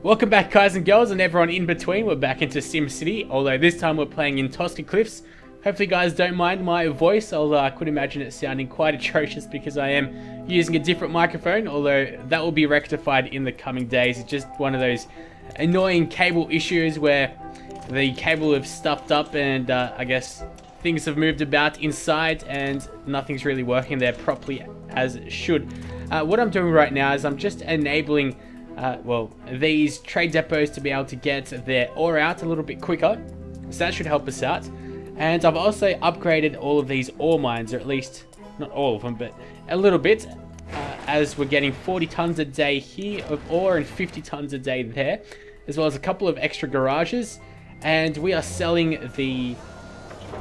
Welcome back, guys and girls, and everyone in between. We're back into SimCity, although this time we're playing in Tosca Cliffs. Hopefully guys don't mind my voice, although I could imagine it sounding quite atrocious because I am using a different microphone, although that will be rectified in the coming days. It's just one of those annoying cable issues where the cable have stuffed up and I guess things have moved about inside and nothing's really working there properly as it should. What I'm doing right now is I'm just enabling these trade depots to be able to get their ore out a little bit quicker, so that should help us out. And I've also upgraded all of these ore mines, or at least not all of them, but a little bit, as we're getting 40 tons a day here of ore and 50 tons a day there, as well as a couple of extra garages. And we are selling the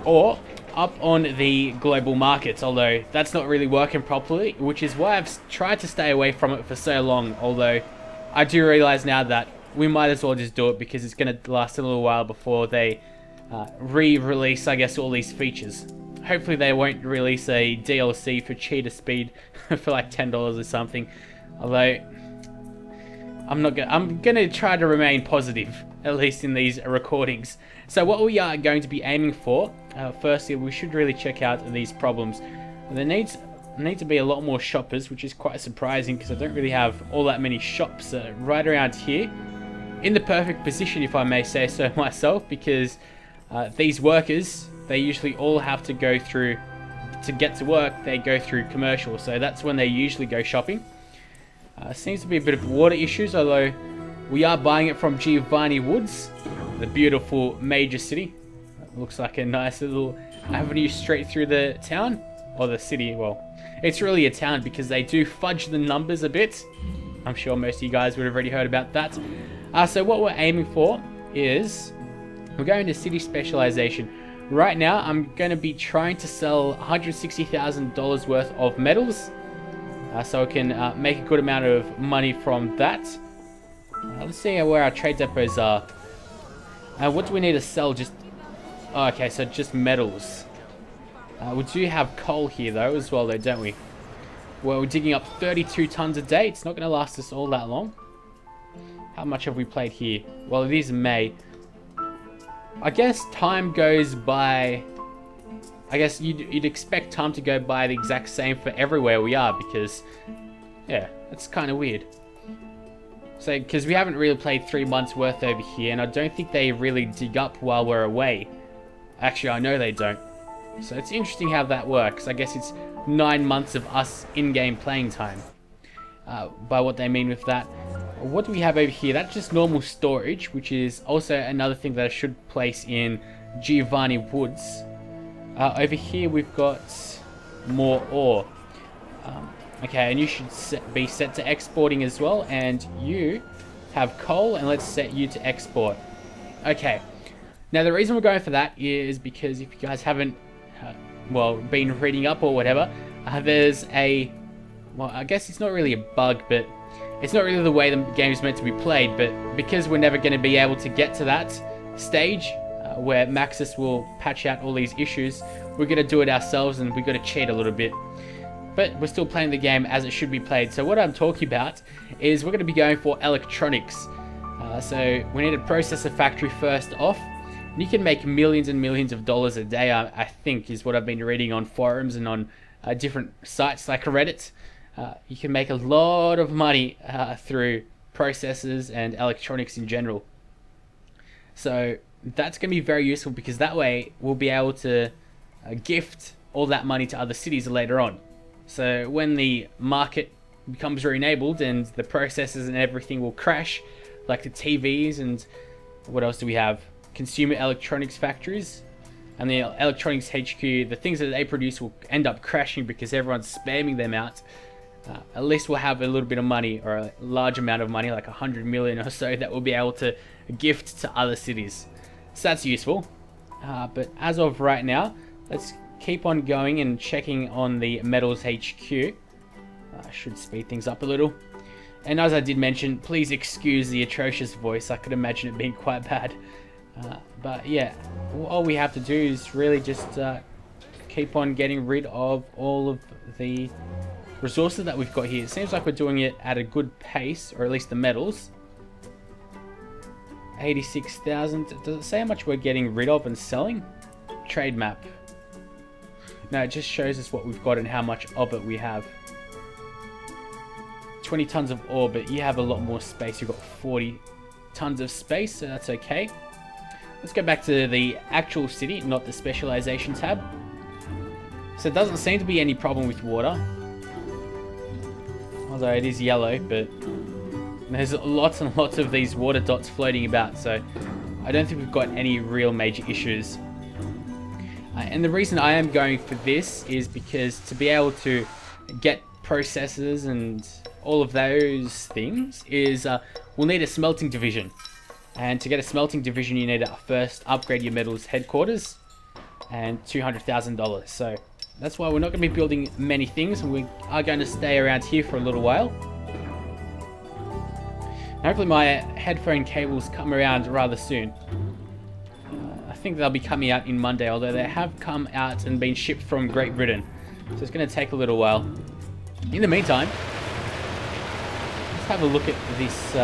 ore up on the global markets, although that's not really working properly, which is why I've tried to stay away from it for so long. Although I do realize now that we might as well just do it because it's going to last a little while before they re-release, I guess, all these features. Hopefully they won't release a DLC for cheater speed for like $10 or something. Although I'm gonna try to remain positive, at least in these recordings. So what we are going to be aiming for, firstly, we should really check out these problems. There needs to be a lot more shoppers, which is quite surprising because I don't really have all that many shops right around here. In the perfect position, if I may say so myself, because these workers, they usually all have to go through, to get to work, they go through commercial, so that's when they usually go shopping. Seems to be a bit of water issues, although we are buying it from Giovanni Woods, the beautiful major city. Looks like a nice little avenue straight through the town, or the city. Well, it's really a town because they do fudge the numbers a bit. I'm sure most of you guys would have already heard about that. So what we're aiming for is, we're going to city specialization. Right now, I'm going to be trying to sell $160,000 worth of metals, so I can make a good amount of money from that. Let's see where our trade depots are. What do we need to sell? Just okay, so just metals. We do have coal here though as well, though, don't we? Well, we're digging up 32 tons a day. It's not going to last us all that long. How much have we played here? Well, it is May. I guess time goes by. I guess you'd expect time to go by the exact same for everywhere we are, because yeah, that's kind of weird. So, because we haven't really played 3 months worth over here, and I don't think they really dig up while we're away. Actually, I know they don't. So it's interesting how that works. I guess it's 9 months of us in-game playing time, by what they mean with that. What do we have over here? That's just normal storage, which is also another thing that I should place in Giovanni Woods. Over here we've got more ore. Okay, and you should be set to exporting as well, and you have coal, and let's set you to export. Okay, now the reason we're going for that is because if you guys haven't been reading up or whatever, there's a, well, I guess it's not really a bug, but it's not really the way the game is meant to be played, but because we're never going to be able to get to that stage where Maxis will patch out all these issues, we're going to do it ourselves, and we've got to cheat a little bit. But we're still playing the game as it should be played. So what I'm talking about is we're going to be going for electronics. So we need to process a factory first off. And you can make millions and millions of dollars a day, I think, is what I've been reading on forums and on different sites like Reddit. You can make a lot of money through processors and electronics in general. So that's going to be very useful, because that way we'll be able to gift all that money to other cities later on. So when the market becomes re-enabled and the processors and everything will crash, like the TVs and what else do we have? Consumer electronics factories and the electronics HQ, the things that they produce will end up crashing because everyone's spamming them out. At least we'll have a little bit of money, or a large amount of money, like 100 million or so, that we'll be able to gift to other cities. So that's useful. But as of right now, let's keep on going and checking on the metals HQ. I should speed things up a little. And as I did mention, please excuse the atrocious voice. I could imagine it being quite bad. But yeah, all we have to do is really just keep on getting rid of all of the resources that we've got here. It seems like we're doing it at a good pace, or at least the metals. 86,000. Does it say how much we're getting rid of and selling? Trade map. No, it just shows us what we've got and how much of it we have. 20 tons of ore, but you have a lot more space. You've got 40 tons of space, so that's okay. Let's go back to the actual city, not the specialization tab. So it doesn't seem to be any problem with water. Although it is yellow, but there's lots and lots of these water dots floating about, so I don't think we've got any real major issues. And the reason I am going for this is because to be able to get processors and all of those things is we'll need a smelting division. And to get a smelting division, you need to first upgrade your metals headquarters and $200,000. So that's why we're not going to be building many things, and we are going to stay around here for a little while. Hopefully my headphone cables come around rather soon. I think they'll be coming out in Monday, although they have come out and been shipped from Great Britain. So it's going to take a little while. In the meantime, let's have a look at this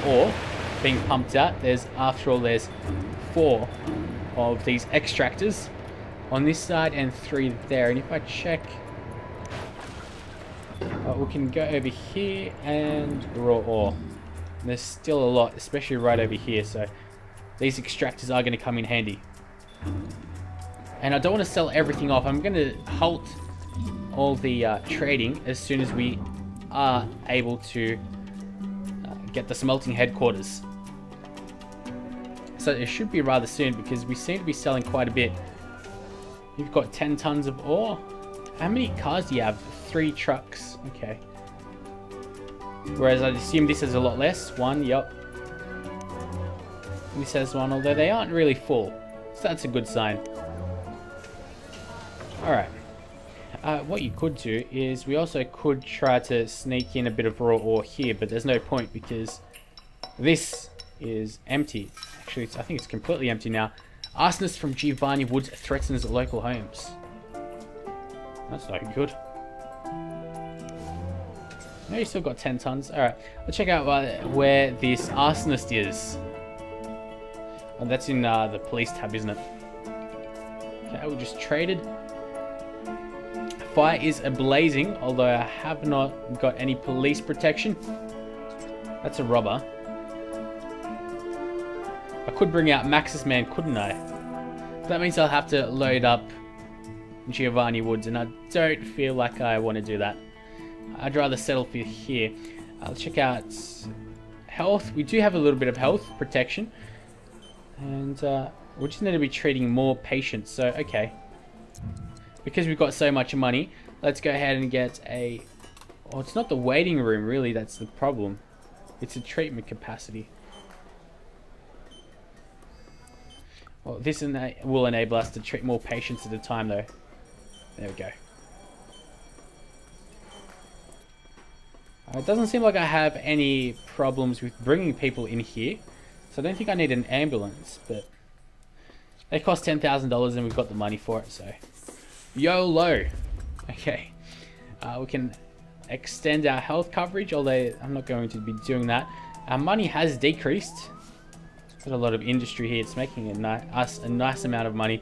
ore being pumped out. After all, there's 4 of these extractors on this side and 3 there. And if I check, we can go over here and raw ore. There's still a lot, especially right over here, so these extractors are going to come in handy. And I don't want to sell everything off. I'm going to halt all the trading as soon as we are able to get the smelting headquarters. So it should be rather soon, because we seem to be selling quite a bit. You've got 10 tons of ore. How many cars do you have? 3 trucks. Okay. Whereas I'd assume this is a lot less. 1, yep. This has 1, although they aren't really full. So that's a good sign. Alright. What you could do is we also could try to sneak in a bit of raw ore here, but there's no point because this is empty. Actually, I think it's completely empty now. Arsonist from Giovanni Woods threatens local homes. That's not good. No, you still got 10 tons. Alright, let's check out where this arsonist is. Oh, that's in the police tab, isn't it? Okay, we just traded. Fire is ablazing, although I have not got any police protection. That's a robber. I could bring out Max's man, couldn't I? That means I'll have to load up Giovanni Woods, and I don't feel like I want to do that. I'd rather settle for here. I'll check out health. We do have a little bit of health protection, and we just need to be treating more patients. So okay, because we've got so much money, let's go ahead and get a... Oh, it's not the waiting room really that's the problem. It's a treatment capacity. Well, this will enable us to treat more patients at a time though. There we go. It doesn't seem like I have any problems with bringing people in here. So I don't think I need an ambulance, but they cost $10,000 and we've got the money for it, so YOLO. Okay. We can extend our health coverage, although I'm not going to be doing that. Our money has decreased. Got a lot of industry here. It's making us a nice amount of money.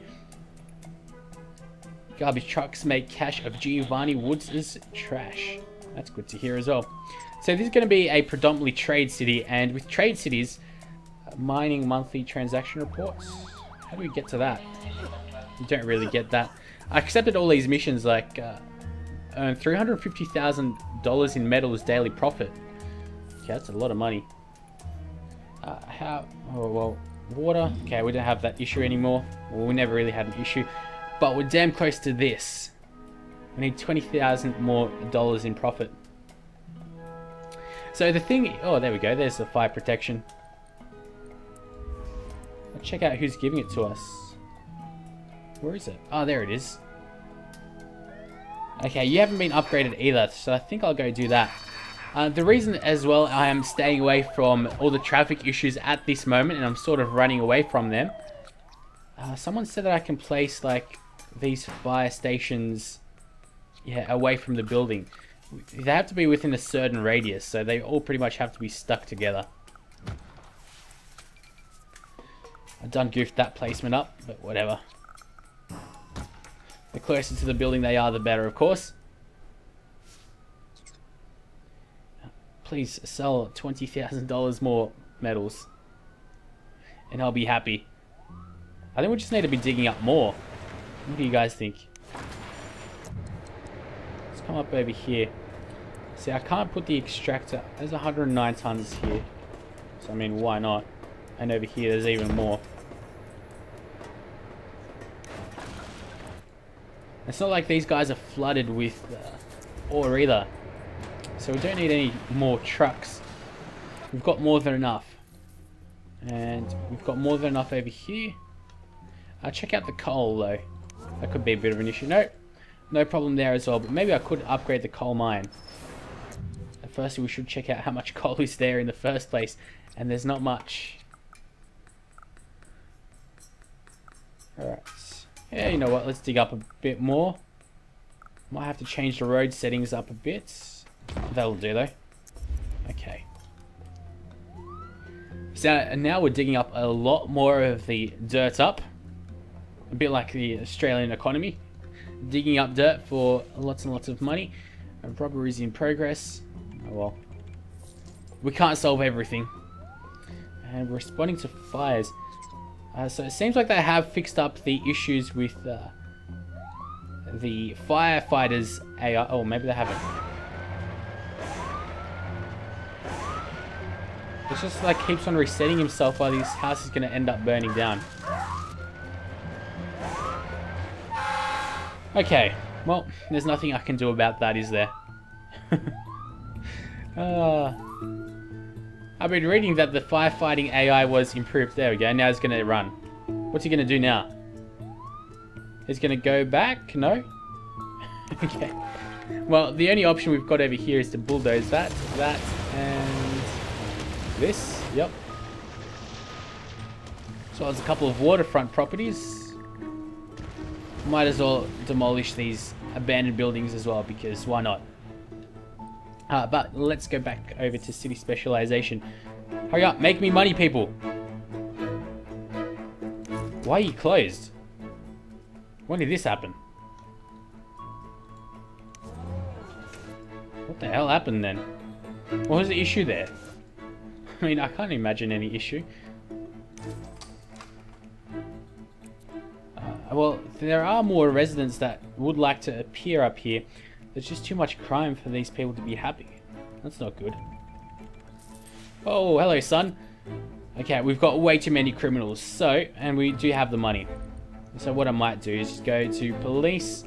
Garbage trucks make cash of Giovanni Woods' trash. That's good to hear as well. So this is going to be a predominantly trade city, and with trade cities, mining monthly transaction reports. How do we get to that? You don't really get that. I accepted all these missions, like earn $350,000 in metals daily profit. Okay, that's a lot of money. Oh, well, water. Okay, we don't have that issue anymore. Well, we never really had an issue, but we're damn close to this. We need $20,000 more in profit. So the thing, oh, there we go. There's the fire protection. Let's check out who's giving it to us. Where is it? Oh, there it is. Okay, you haven't been upgraded either, so I think I'll go do that. The reason as well I am staying away from all the traffic issues at this moment, and I'm sort of running away from them. Someone said that I can place like these fire stations, yeah, away from the building. They have to be within a certain radius, so they all pretty much have to be stuck together. I've done goofed that placement up, but whatever. The closer to the building they are, the better, of course. Please sell $20,000 more metals, and I'll be happy. I think we just need to be digging up more. What do you guys think? Let's come up over here. See, I can't put the extractor. There's 109 tons here. So, I mean, why not? And over here, there's even more. It's not like these guys are flooded with ore either. So we don't need any more trucks. We've got more than enough. And we've got more than enough over here. Check out the coal though. That could be a bit of an issue. Nope. No problem there as well. But maybe I could upgrade the coal mine. Firstly, we should check out how much coal is there in the first place. And there's not much. Alright. Yeah, you know what? Let's dig up a bit more. Might have to change the road settings up a bit. That'll do though. Okay. So now we're digging up a lot more of the dirt up. A bit like the Australian economy. Digging up dirt for lots and lots of money. And robberies in progress. Oh well. We can't solve everything. And we're responding to fires. So it seems like they have fixed up the issues with the firefighters AI. Oh, maybe they haven't. It's just like keeps on resetting himself while this house is going to end up burning down. Okay, well, there's nothing I can do about that, is there? I've been reading that the firefighting AI was improved. There we go. Now it's going to run. What's he going to do now? He's going to go back? No? Okay. Well, the only option we've got over here is to bulldoze that, and this. Yep. So there's a couple of waterfront properties. Might as well demolish these abandoned buildings as well, because why not? But let's go back over to city specialization. Hurry up, make me money, people. Why are you closed? When did this happen? What the hell happened then? What was the issue there? I mean, I can't imagine any issue. Well, there are more residents that would like to appear up here. There's just too much crime for these people to be happy. That's not good. Oh, hello, son. Okay, we've got way too many criminals. So, and we do have the money. So what I might do is just go to police.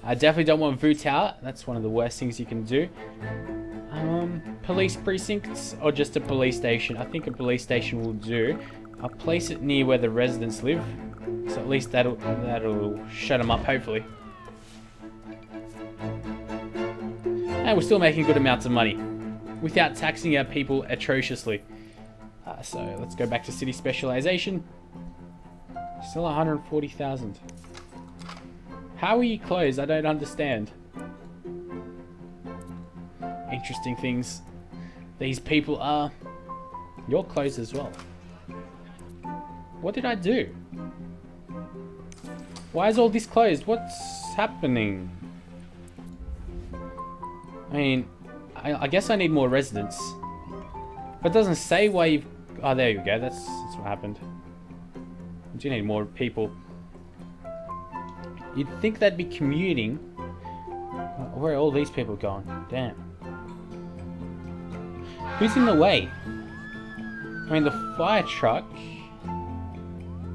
I definitely don't want VU Tower. That's one of the worst things you can do. Police precincts or just a police station. I think a police station will do. I'll place it near where the residents live. So at least that'll shut them up, hopefully. And we're still making good amounts of money without taxing our people atrociously. So let's go back to city specialization. Still 140,000. How are you closed? I don't understand. Interesting things. These people are... You're closed as well. What did I do? Why is all this closed? What's happening? I mean, I guess I need more residents. But it doesn't say why you've... Oh, there you go. That's what happened. I do need more people. You'd think they'd be commuting. Where are all these people going? Damn. Who's in the way? I mean, the fire truck...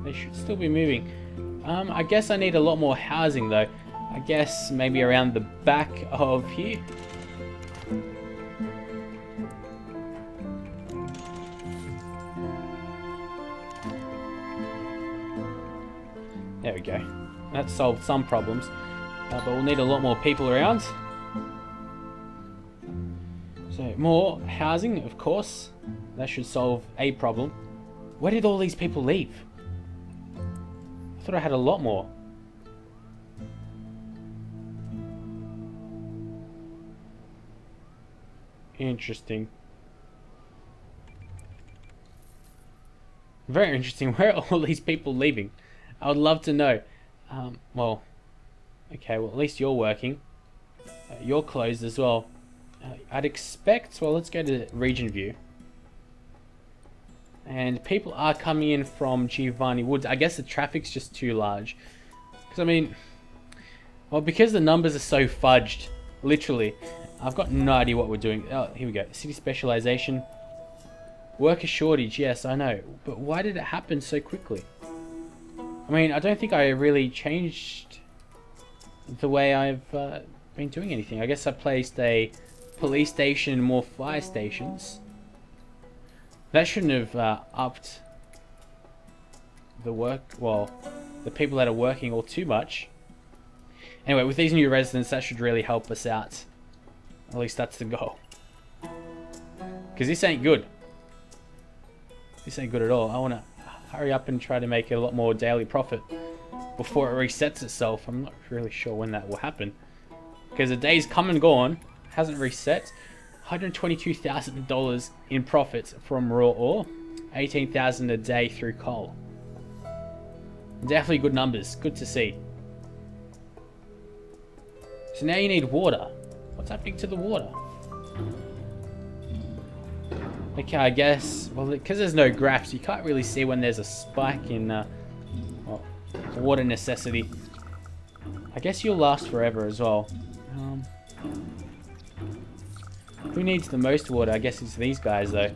They should still be moving. I guess I need a lot more housing, though. I guess maybe around the back of here. There we go. That solved some problems. But we'll need a lot more people around. So, more housing, of course. That should solve a problem. Where did all these people leave? I thought I had a lot more. Interesting. Very interesting. Where are all these people leaving? I would love to know. Well, okay, well at least you're working. You're closed as well. I'd expect, well let's go to region view. And people are coming in from Giovanni Woods. I guess the traffic's just too large. Because I mean, well because the numbers are so fudged, literally, I've got no idea what we're doing. Oh, here we go. City specialization. Worker shortage, yes, I know. But why did it happen so quickly? I mean, I don't think I really changed the way I've been doing anything. I guess I placed a police station and more fire stations. That shouldn't have upped the work, well, the people that are working all too much. Anyway, with these new residents, that should really help us out. At least that's the goal. Because this ain't good. This ain't good at all. I want to hurry up and try to make a lot more daily profit before it resets itself. I'm not really sure when that will happen. Because the day's come and gone. Hasn't reset. $122,000 in profits from raw ore. $18,000 a day through coal. Definitely good numbers. Good to see. So now you need water. What's happening to the water? Okay, I guess, well, because there's no graphs, you can't really see when there's a spike in well, water necessity. I guess you'll last forever as well. Who needs the most water? I guess it's these guys, though.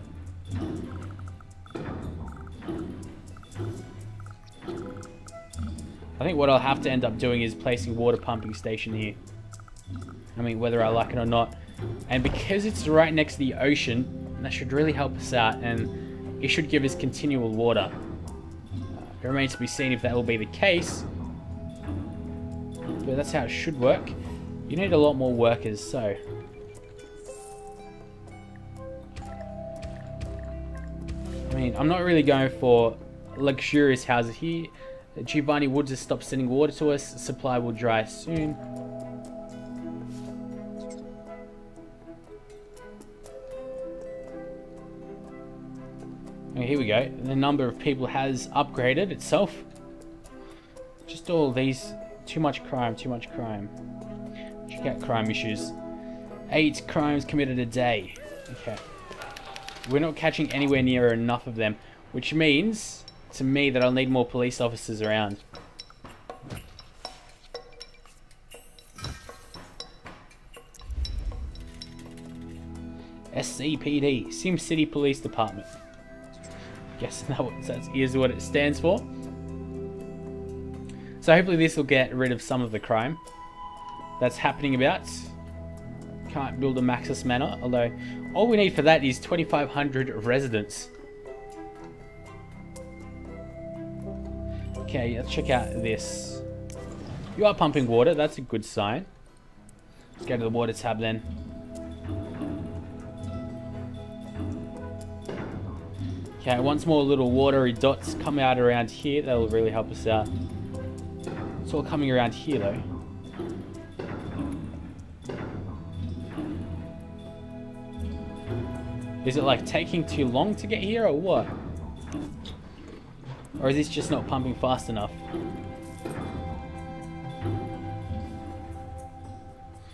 I think what I'll have to end up doing is placing a water pumping station here. I mean, whether I like it or not. And because it's right next to the ocean, that should really help us out, and it should give us continual water. It remains to be seen if that will be the case. But that's how it should work. You need a lot more workers, so... I mean, I'm not really going for luxurious houses here. Giovanni Woods has stopped sending water to us. Supply will dry soon. Okay, here we go. The number of people has upgraded itself. Just all these. Too much crime, too much crime. Check out crime issues. 8 crimes committed a day. Okay. We're not catching anywhere near enough of them, which means to me that I'll need more police officers around. SCPD, SimCity Police Department. Guess that is what it stands for. So hopefully this will get rid of some of the crime that's happening about. Can't build a Maxis Manor, although all we need for that is 2,500 residents. Okay, let's check out this. You are pumping water, that's a good sign. Let's go to the water tab then. Okay, once more little watery dots come out around here, that will really help us out. It's all coming around here though. Is it like taking too long to get here or what? Or is this just not pumping fast enough?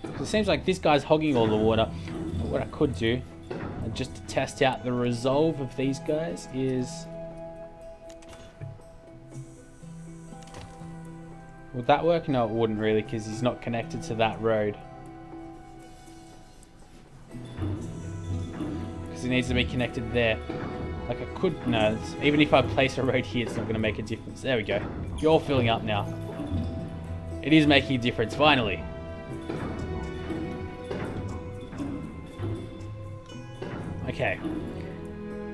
It seems like this guy's hogging all the water. What I could do, just to test out the resolve of these guys, is... Would that work? No, it wouldn't really, because he's not connected to that road. Because he needs to be connected there. Like I could... No, even if I place a road here, it's not going to make a difference. There we go. You're all filling up now. It is making a difference, finally. Okay.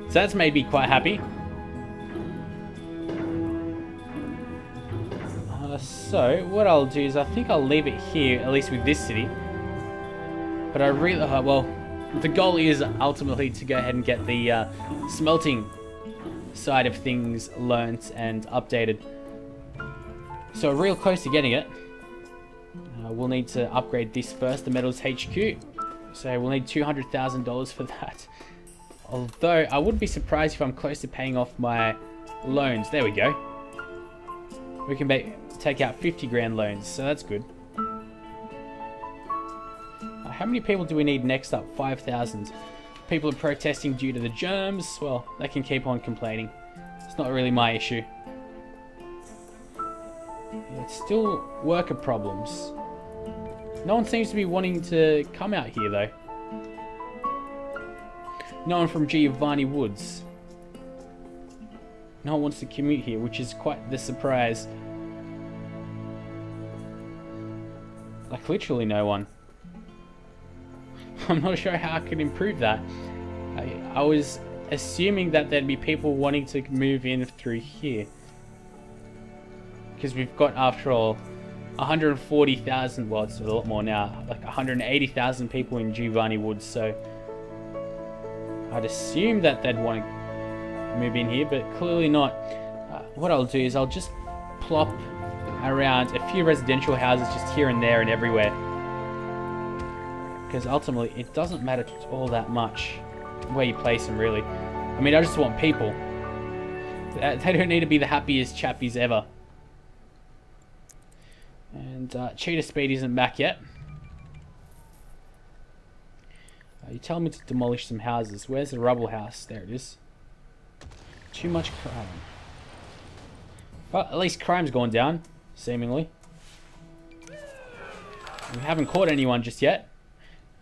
So that's made me quite happy. So, what I'll do is I think I'll leave it here, at least with this city. But I really... well, the goal is ultimately to go ahead and get the smelting side of things learnt and updated. So we're real close to getting it. We'll need to upgrade this first, the metals HQ. So we'll need $200,000 for that. Although I wouldn't be surprised if I'm close to paying off my loans. There we go. We can take out 50 grand loans, so that's good. How many people do we need next up? 5,000. People are protesting due to the germs. Well, they can keep on complaining. It's not really my issue. It's still worker problems. No one seems to be wanting to come out here, though. No one from Giovanni Woods. No one wants to commute here, which is quite the surprise. Like, literally no one. I'm not sure how I could improve that. I was assuming that there'd be people wanting to move in through here. Because we've got, after all, 140,000, well, it's a lot more now, like 180,000 people in Giovanni Woods, so I'd assume that they'd want to move in here, but clearly not. What I'll do is I'll just plop around a few residential houses just here and there and everywhere. Because ultimately, it doesn't matter all that much where you place them, really. I mean, I just want people. They don't need to be the happiest chappies ever. And Cheetah Speed isn't back yet. You tell me to demolish some houses. Where's the rubble house? There it is. Too much crime. Well, at least crime's gone down, seemingly. We haven't caught anyone just yet.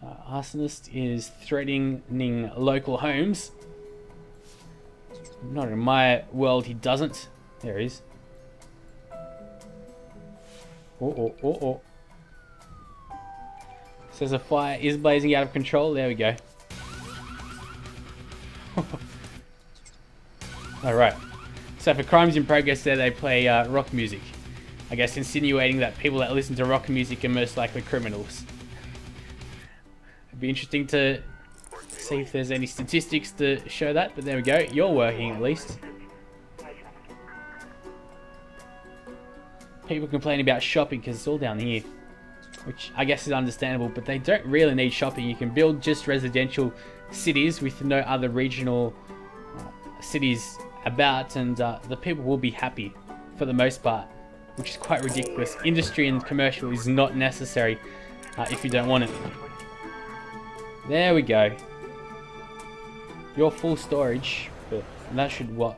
Arsonist is threatening local homes. Not in my world, he doesn't. There he is. Oh. Says a fire is blazing out of control. There we go. Alright. So for crimes in progress there, they play rock music. I guess insinuating that people that listen to rock music are most likely criminals. It'd be interesting to see if there's any statistics to show that, but there we go. You're working at least. People complain about shopping because it's all down here, which I guess is understandable, but they don't really need shopping. You can build just residential cities with no other regional cities about, and the people will be happy for the most part, which is quite ridiculous. Industry and commercial is not necessary if you don't want it. There we go. You're full storage, but that should work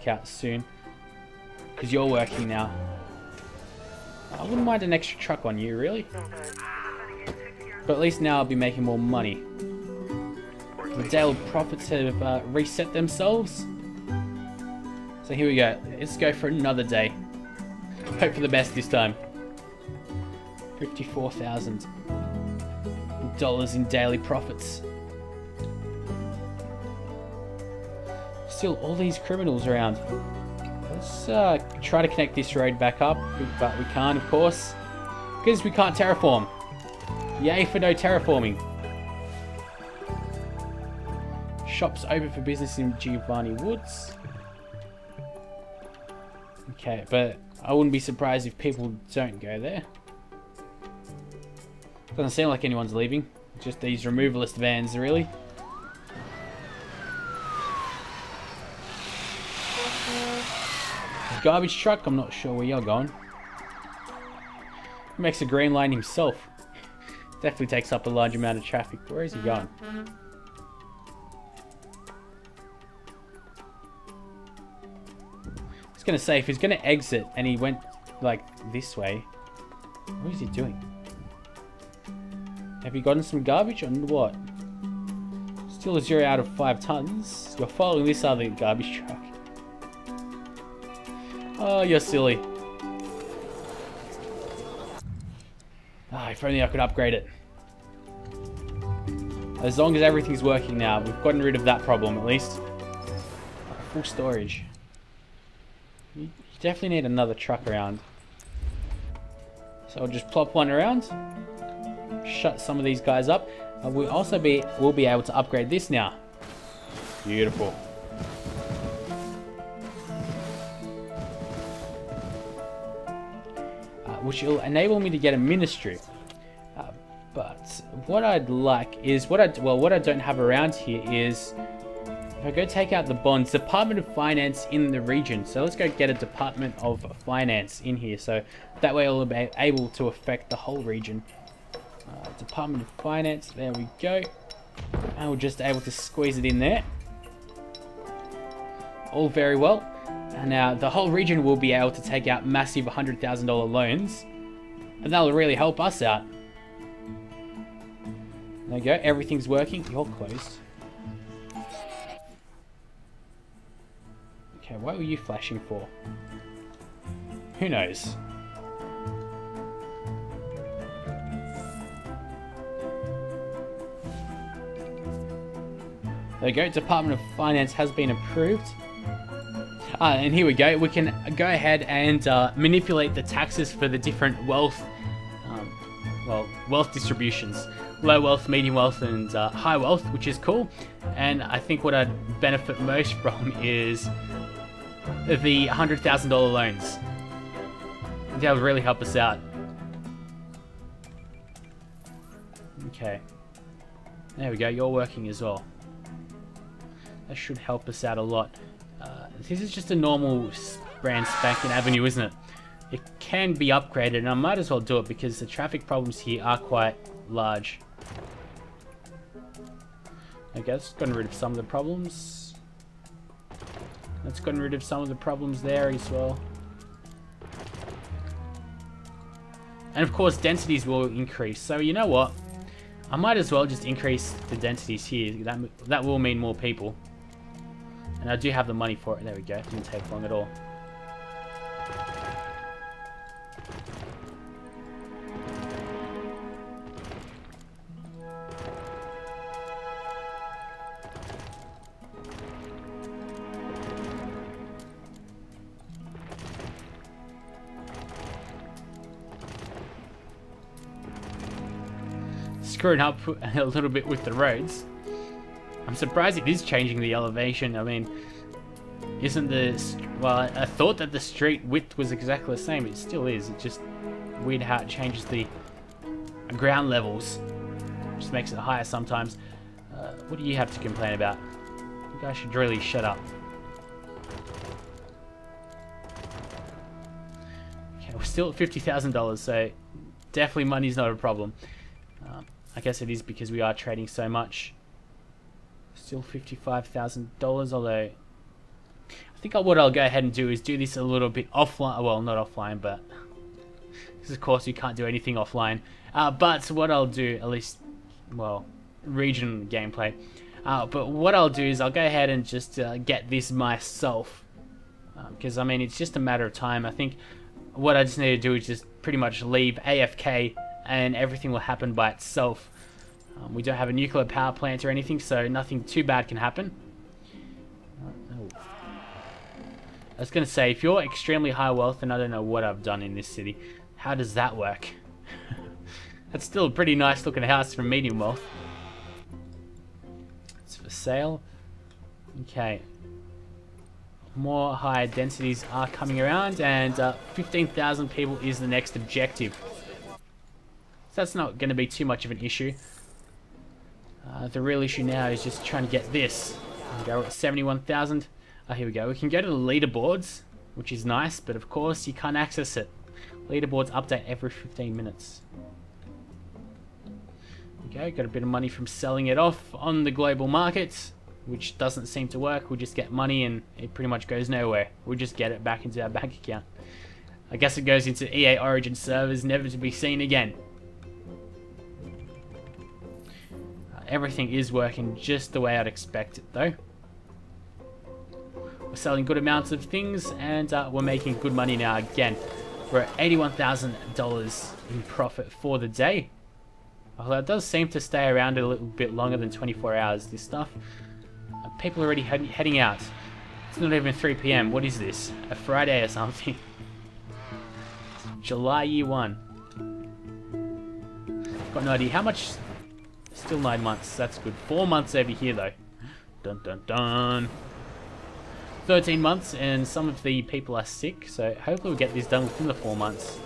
out soon. Because you're working now. I wouldn't mind an extra truck on you, really. But at least now I'll be making more money. The daily profits have reset themselves. So here we go. Let's go for another day. Hope for the best this time. $54,000 in daily profits. Still all these criminals around. Let's try to connect this road back up, but we can't, of course, because we can't terraform. Yay for no terraforming. Shops open for business in Giovanni Woods. Okay, but I wouldn't be surprised if people don't go there. Doesn't seem like anyone's leaving. Just these removalist vans, really. Garbage truck, I'm not sure where you're going. He makes a green line himself. Definitely takes up a large amount of traffic. Where is he going? I was going to say, if he's going to exit and he went like this way, what is he doing? Have you gotten some garbage or what? Still a 0 out of 5 tons. You're following this other garbage truck. Oh, you're silly. Ah, if only I could upgrade it. As long as everything's working now, we've gotten rid of that problem at least. Full storage. You definitely need another truck around. So I'll just plop one around. Shut some of these guys up. We'll also be able to upgrade this now. Beautiful. Which will enable me to get a ministry. But what I'd like is what I don't have around here is If I go take out the bonds, Department of Finance in the region. So let's go get a Department of Finance in here. So that way I'll be able to affect the whole region. Department of Finance, there we go. And we're just able to squeeze it in there. All very well. And now the whole region will be able to take out massive $100,000 loans. And that'll really help us out. There you go, everything's working. You're closed. Okay, what were you flashing for? Who knows? There you go, Department of Finance has been approved. And here we go, we can go ahead and manipulate the taxes for the different wealth, wealth distributions. Low wealth, medium wealth, and high wealth, which is cool. And I think what I'd benefit most from is the $100,000 loans. That would really help us out. Okay. There we go, you're working as well. That should help us out a lot. This is just a normal brand spanking avenue, isn't it? It can be upgraded, and I might as well do it because the traffic problems here are quite large. Okay, that's gotten rid of some of the problems. That's gotten rid of some of the problems there as well. And of course, densities will increase. So you know what? I might as well just increase the densities here. That will mean more people. And I do have the money for it. There we go. It didn't take long at all. Screwing up a little bit with the roads. I'm surprised it is changing the elevation. I mean, isn't the... Well, I thought that the street width was exactly the same. It still is. It's just weird how it changes the ground levels. Just makes it higher sometimes. What do you have to complain about? You guys should really shut up. Okay, we're still at $50,000, so definitely money's not a problem. I guess it is because we are trading so much. Still $55,000, although I think what I'll go ahead and do is do this a little bit offline. Well, not offline, but because of course you can't do anything offline. But what I'll do, at least, well, region gameplay. But what I'll do is I'll go ahead and just get this myself, because I mean it's just a matter of time. I think what I just need to do is just pretty much leave AFK, and everything will happen by itself. We don't have a nuclear power plant or anything, so nothing too bad can happen. I was going to say, if you're extremely high wealth, and I don't know what I've done in this city, how does that work? That's still a pretty nice looking house for medium wealth. It's for sale. Okay. More higher densities are coming around, and 15,000 people is the next objective. So that's not going to be too much of an issue. The real issue now is just trying to get this. We're at 71,000. Here we go. We can go to the leaderboards, which is nice, but of course you can't access it. Leaderboards update every 15 minutes. Okay, got a bit of money from selling it off on the global market, which doesn't seem to work. We just get money and it pretty much goes nowhere. We just get it back into our bank account. I guess it goes into EA Origin servers, never to be seen again. Everything is working just the way I'd expect it, though. We're selling good amounts of things, and we're making good money now again. We're at $81,000 in profit for the day. Although it does seem to stay around a little bit longer than 24 hours, this stuff. People are already heading out. It's not even 3 PM. What is this? A Friday or something? July year 1. Got no idea. How much... Still 9 months, that's good. 4 months over here though. Dun dun dun. 13 months, and some of the people are sick, so hopefully we'll get this done within the 4 months.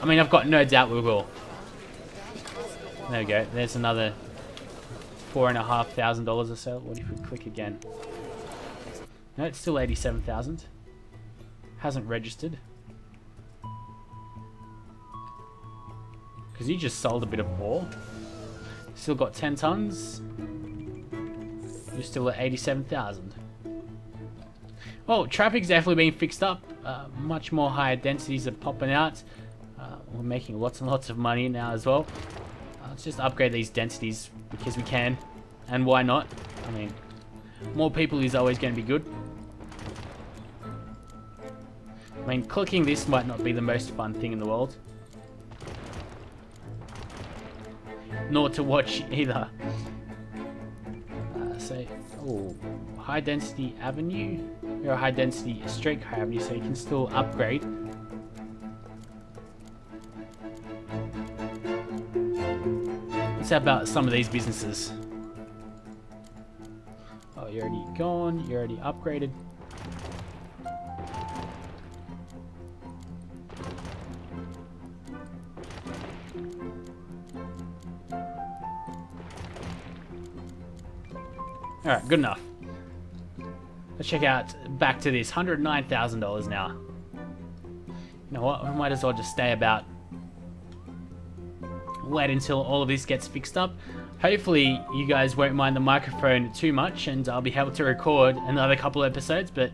I mean, I've got no doubt we will. There we go, there's another $4,500 or so. What if we click again? No, it's still 87,000. Hasn't registered. Because you just sold a bit of ore. Still got 10 tons. You're still at 87,000. Well, traffic's definitely being fixed up. Much more higher densities are popping out. We're making lots and lots of money now as well. Let's just upgrade these densities because we can. And why not? I mean, more people is always going to be good. I mean, clicking this might not be the most fun thing in the world. Nor to watch either. Oh, high density avenue. Or a high density streetcar avenue, so you can still upgrade. Let's have about some of these businesses. Oh, you're already gone. You're already upgraded. Alright, good enough. Let's check out back to this. $109,000 now. You know what? We might as well just stay about. Wait until all of this gets fixed up. Hopefully you guys won't mind the microphone too much and I'll be able to record another couple episodes, but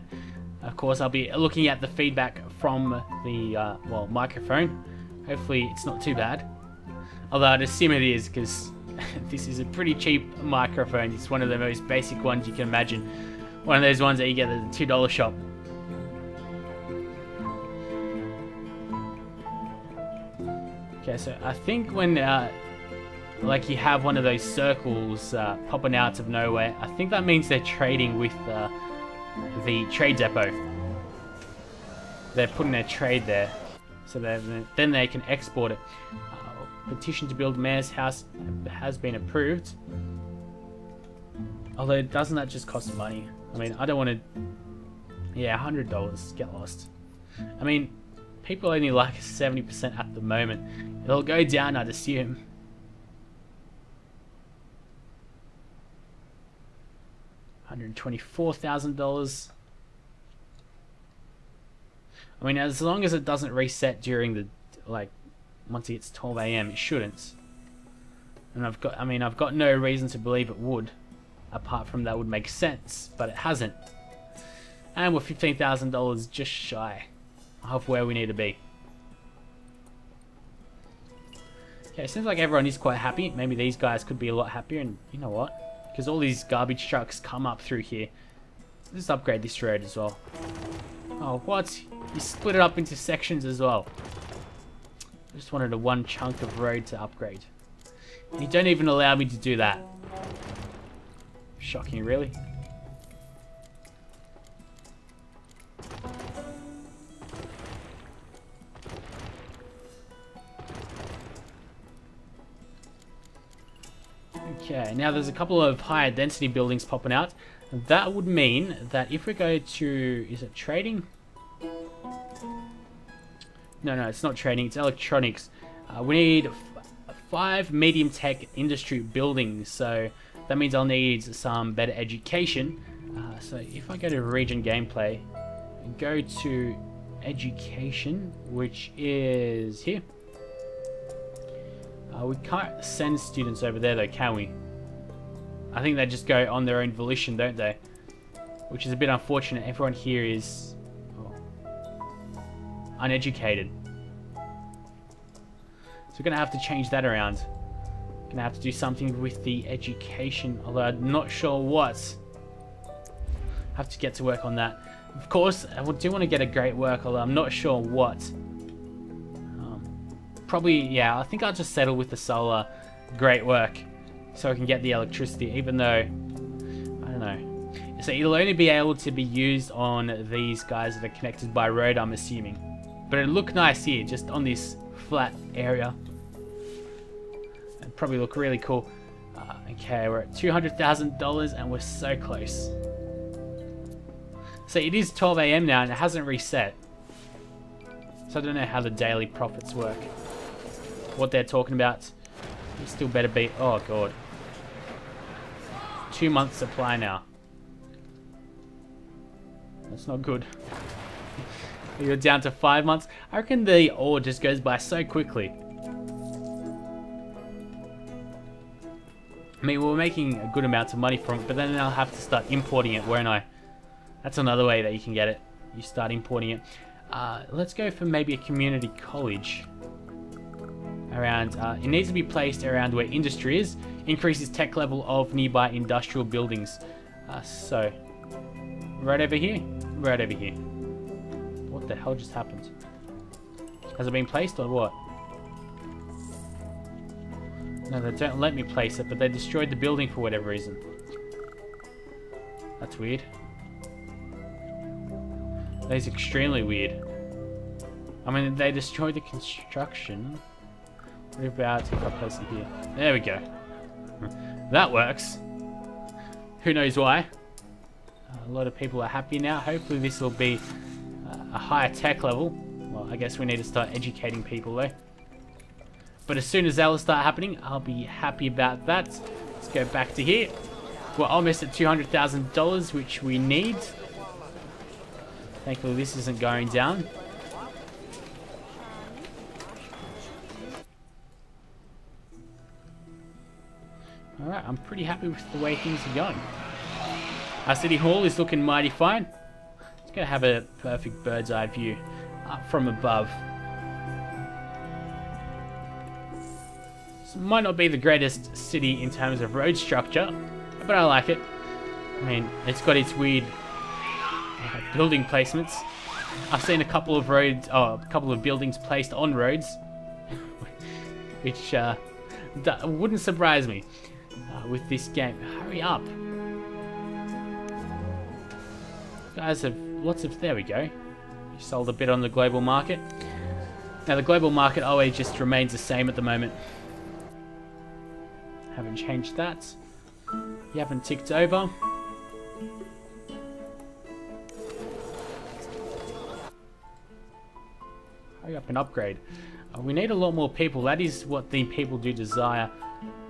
of course I'll be looking at the feedback from the well, microphone. Hopefully it's not too bad. Although I'd assume it is, because this is a pretty cheap microphone. It's one of the most basic ones you can imagine. One of those ones that you get at the $2 shop. Okay, so I think when like you have one of those circles popping out of nowhere, I think that means they're trading with the trade depot. They're putting their trade there, so then they can export it. Petition to build mayor's house has been approved. Although, doesn't that just cost money? I mean, I don't want to... Yeah, $100, get lost. I mean, people only like 70% at the moment. It'll go down, I'd assume. $124,000. I mean, as long as it doesn't reset during the, like, once it's 12 AM, it shouldn't. And I've got no reason to believe it would. Apart from that would make sense, but it hasn't. And we're $15,000 just shy of where we need to be. Okay, seems like everyone is quite happy. Maybe these guys could be a lot happier, and you know what? Because all these garbage trucks come up through here. Let's upgrade this road as well. Oh, what? You split it up into sections as well. I just wanted a one chunk of road to upgrade. And you don't even allow me to do that. Shocking, really. Okay, now there's a couple of higher density buildings popping out. That would mean that if we go to... Is it trading? No, it's not trading. It's electronics. We need 5 medium tech industry buildings. So that means I'll need some better education. So if I go to region gameplay, and go to education, which is here. We can't send students over there though, can we? I think they just go on their own volition, don't they? Which is a bit unfortunate. Everyone here is uneducated. So we're going to have to change that around. Going to have to do something with the education, although I'm not sure what. Have to get to work on that. Of course, I do want to get a great work, although I'm not sure what. Probably, yeah, I think I'll just settle with the solar great work so I can get the electricity, even though, I don't know. So it'll only be able to be used on these guys that are connected by road, I'm assuming. But it'll look nice here, just on this flat area. It'd probably look really cool. Okay, we're at $200,000 and we're so close. So it is 12 AM now and it hasn't reset. So I don't know how the daily profits work. What they're talking about. You still better be... Oh, God. 2 months supply now. That's not good. You're down to 5 months. I reckon the ore just goes by so quickly. I mean, we're making a good amount of money from it, but then I'll have to start importing it, won't I? That's another way that you can get it. You start importing it. Let's go for maybe a community college. Around, it needs to be placed around where industry is. Increases tech level of nearby industrial buildings. So, right over here? Right over here. What the hell just happened? Has it been placed or what? No, they don't let me place it, but they destroyed the building for whatever reason. That's weird. That is extremely weird. I mean, they destroyed the construction. What about if I place it here? There we go. That works. Who knows why? A lot of people are happy now. Hopefully this will be a higher tech level. Well, I guess we need to start educating people though. But as soon as that will start happening, I'll be happy about that. Let's go back to here. We're almost at $200,000, which we need. Thankfully, this isn't going down. Alright, I'm pretty happy with the way things are going. Our city hall is looking mighty fine. It's going to have a perfect bird's eye view up from above. This might not be the greatest city in terms of road structure, but I like it. I mean, it's got its weird building placements. I've seen a couple of roads, a couple of buildings placed on roads, which wouldn't surprise me with this game. Hurry up. Guys have lots of, there we go. You sold a bit on the global market. Now the global market always just remains the same at the moment. Haven't changed that. You haven't ticked over. Hurry up and upgrade. We need a lot more people. That is what the people do desire.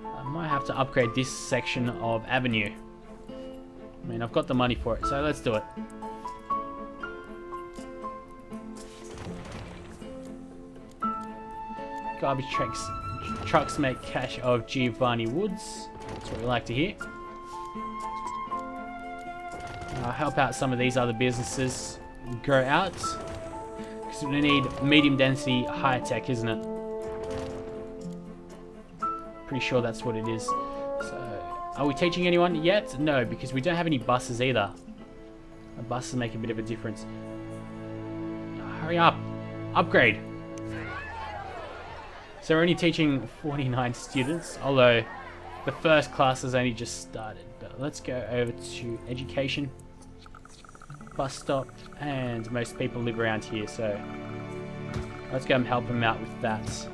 I might have to upgrade this section of Avenue. I mean, I've got the money for it, so let's do it. Garbage trucks make cash of Giovanni Woods. That's what we like to hear. Help out some of these other businesses grow out. Because we need medium density, high tech, isn't it? Pretty sure that's what it is. So, are we teaching anyone yet? No, because we don't have any buses either. Buses make a bit of a difference. Hurry up. Upgrade. So we're only teaching 49 students, although the first class has only just started. But let's go over to education, bus stop, and most people live around here, so let's go and help them out with that.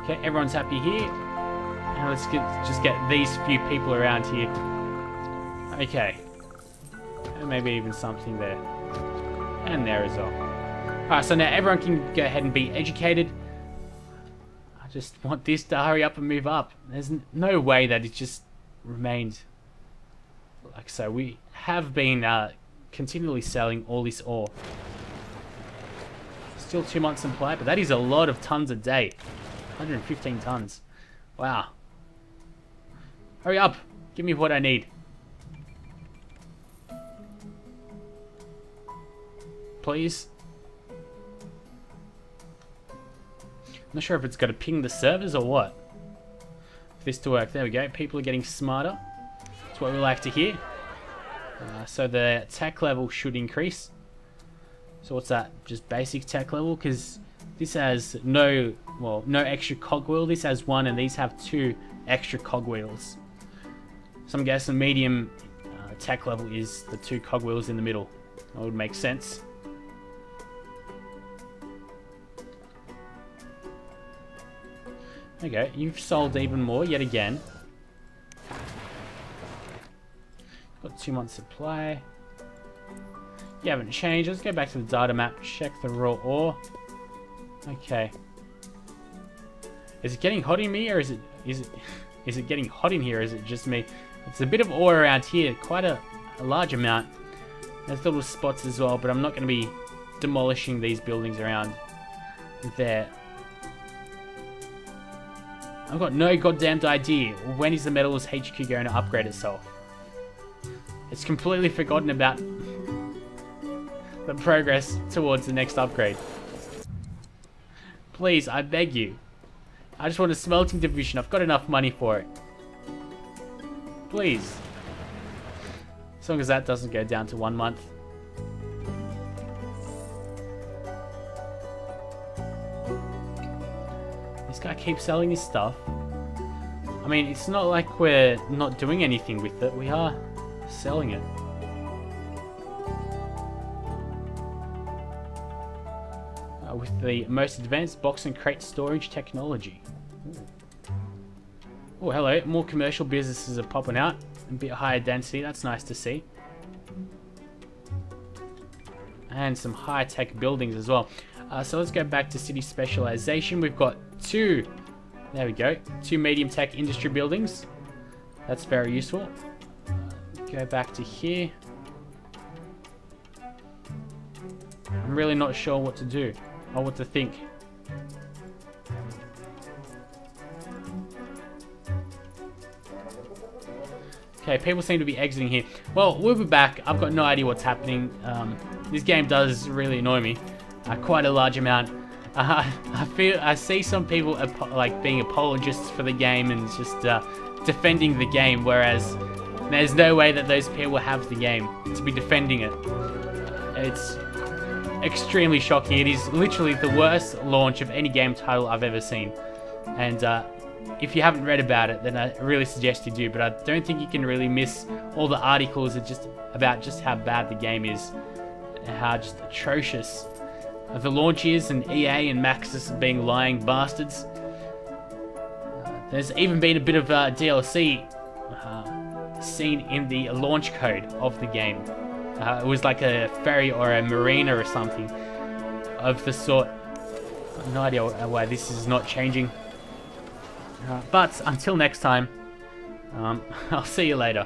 Okay, everyone's happy here. Now let's just get these few people around here. Okay. And maybe even something there. And there as well. Alright, so now everyone can go ahead and be educated. I just want this to hurry up and move up. There's no way that it just remained like so. We have been continually selling all this ore. Still 2 months in play, but that is a lot of tons a day. 115 tons. Wow. Hurry up. Give me what I need. Please. I'm not sure if it's got to ping the servers or what. For this to work. There we go. People are getting smarter. That's what we like to hear. So the tech level should increase. So what's that? Just basic tech level? Because this has no extra cogwheel. This has one, and these have 2 extra cogwheels. So I'm guessing medium tech level is the 2 cogwheels in the middle. That would make sense. Okay, you've sold even more yet again. Got 2 months supply. You haven't changed. Let's go back to the data map. Check the raw ore. Okay. Is it getting hot in me, or is it getting hot in here? Or is it just me? It's a bit of ore around here, quite a large amount. There's little spots as well, but I'm not going to be demolishing these buildings around there. I've got no goddamned idea. When is the Metals HQ going to upgrade itself? It's completely forgotten about the progress towards the next upgrade. Please, I beg you. I just want a smelting division. I've got enough money for it. Please. As long as that doesn't go down to 1 month. This guy keeps selling his stuff. I mean, it's not like we're not doing anything with it. We are selling it. With the most advanced box and crate storage technology. Oh, hello. More commercial businesses are popping out. A bit higher density. That's nice to see. And some high-tech buildings as well. So let's go back to city specialization. We've got two. There we go. 2 medium-tech industry buildings. That's very useful. Go back to here. I'm really not sure what to do. Or what to think. Okay, people seem to be exiting here. Well, we'll be back. I've got no idea what's happening. This game does really annoy me. Quite a large amount. I see some people like being apologists for the game and just defending the game, whereas there's no way that those people have the game to be defending it. It's extremely shocking. It is literally the worst launch of any game title I've ever seen. And if you haven't read about it, then I really suggest you do. But I don't think you can really miss all the articles about just how bad the game is, and how just atrocious the launch is, and EA and Maxis being lying bastards. There's even been a bit of DLC seen in the launch code of the game. It was like a ferry or a marina or something of the sort. I have no idea why this is not changing. But until next time, I'll see you later.